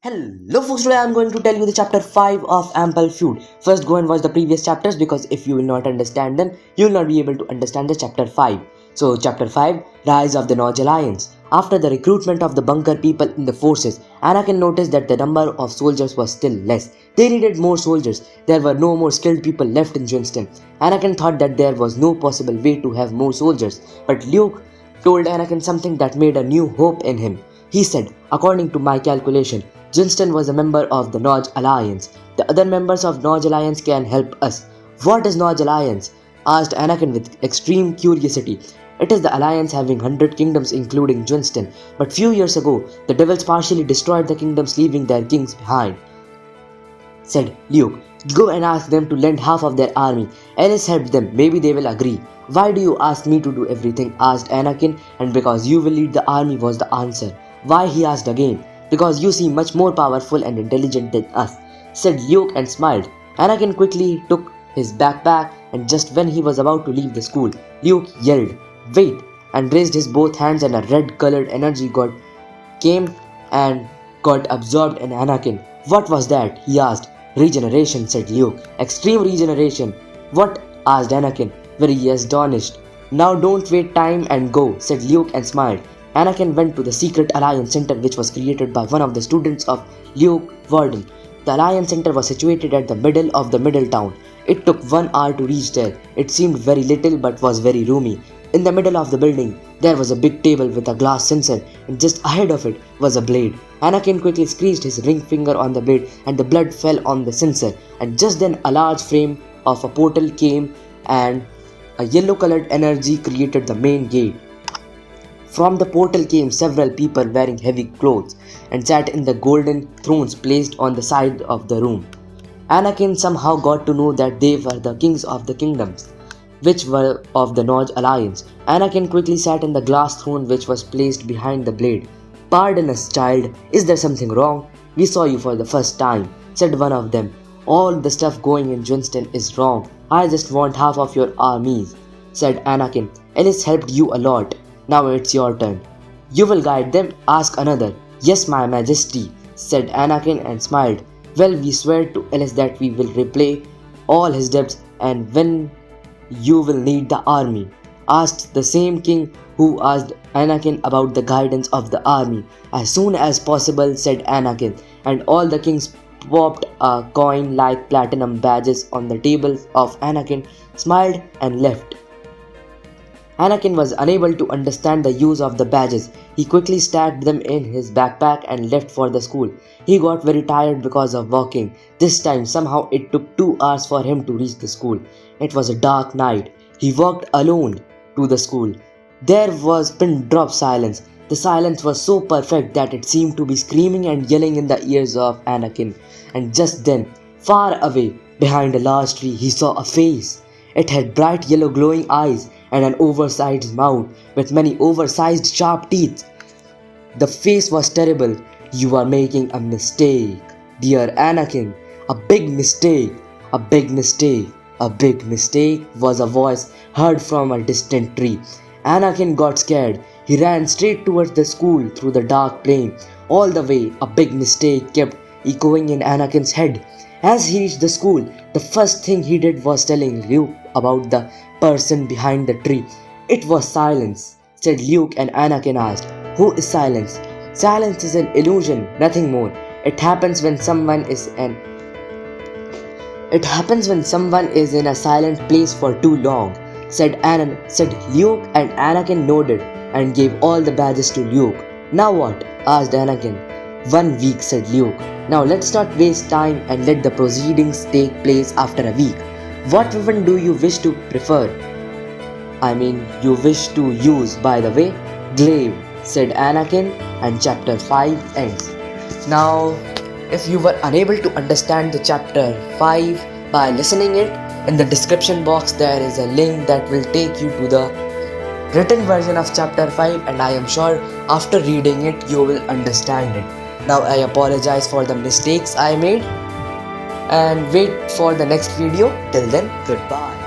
Hello folks, today I am going to tell you the chapter 5 of Ample Feud. First go and watch the previous chapters because if you will not understand them, you will not be able to understand the chapter 5. So chapter 5, Rise of the Nauj Alliance. After the recruitment of the bunker people in the forces, Anakin noticed that the number of soldiers was still less. They needed more soldiers. There were no more skilled people left in Winston. Anakin thought that there was no possible way to have more soldiers, but Luke told Anakin something that made a new hope in him. He said, according to my calculation, Jinston was a member of the Nauj Alliance. The other members of Nauj Alliance can help us. What is Nauj Alliance? Asked Anakin with extreme curiosity. It is the alliance having 100 kingdoms including Jinston. But few years ago, the devils partially destroyed the kingdoms leaving their kings behind. Said Luke, go and ask them to lend half of their army. Alice helped them, maybe they will agree. Why do you ask me to do everything? Asked Anakin, and because you will lead the army was the answer. Why? He asked again. Because you seem much more powerful and intelligent than us, said Luke and smiled. Anakin quickly took his backpack and just when he was about to leave the school, Luke yelled, wait, and raised his both hands and a red-colored energy came and got absorbed in Anakin. What was that? He asked. Regeneration, said Luke. Extreme regeneration. What? Asked Anakin, very astonished. Now don't wait time and go, said Luke and smiled. Anakin went to the secret Alliance Center which was created by one of the students of Luke Warden. The Alliance Center was situated at the middle of the middle town. It took 1 hour to reach there. It seemed very little but was very roomy. In the middle of the building, there was a big table with a glass censer and just ahead of it was a blade. Anakin quickly squeezed his ring finger on the blade and the blood fell on the censer, and just then a large frame of a portal came and a yellow colored energy created the main gate. From the portal came several people wearing heavy clothes and sat in the golden thrones placed on the side of the room. Anakin somehow got to know that they were the kings of the kingdoms, which were of the Nauj Alliance. Anakin quickly sat in the glass throne which was placed behind the blade. Pardon us, child, is there something wrong? We saw you for the first time, said one of them. All the stuff going in Winston is wrong. I just want half of your armies, said Anakin. Alice helped you a lot. Now it's your turn. You will guide them? Asked another. Yes, my majesty, said Anakin and smiled. Well, we swear to Alice that we will repay all his debts and when you will need the army, asked the same king who asked Anakin about the guidance of the army. As soon as possible, said Anakin, and all the kings popped a coin like platinum badges on the table of Anakin, smiled and left. Anakin was unable to understand the use of the badges. He quickly stacked them in his backpack and left for the school. He got very tired because of walking. This time somehow it took 2 hours for him to reach the school. It was a dark night. He walked alone to the school. There was pin drop silence. The silence was so perfect that it seemed to be screaming and yelling in the ears of Anakin. And just then, far away, behind a large tree, he saw a face. It had bright yellow glowing eyes and an oversized mouth with many oversized sharp teeth. The face was terrible. You are making a mistake, dear Anakin. A big mistake. A big mistake. A big mistake, was a voice heard from a distant tree. Anakin got scared. He ran straight towards the school through the dark plain. All the way, a big mistake kept echoing in Anakin's head. As he reached the school, the first thing he did was telling Luke about the person behind the tree. It was Silence, said Luke, and Anakin asked, who is Silence? Silence is an illusion, nothing more. It happens when someone is in a silent place for too long, said Luke, and Anakin nodded and gave all the badges to Luke. Now what? Asked Anakin. 1 week, said Luke. Now let's not waste time and let the proceedings take place after a week. What weapon do you wish to you wish to use, by the way? Glaive, said Anakin, and chapter 5 ends. Now, if you were unable to understand the chapter 5 by listening it, in the description box there is a link that will take you to the written version of chapter 5 and I am sure after reading it you will understand it. Now I apologize for the mistakes I made and wait for the next video. Till then, goodbye.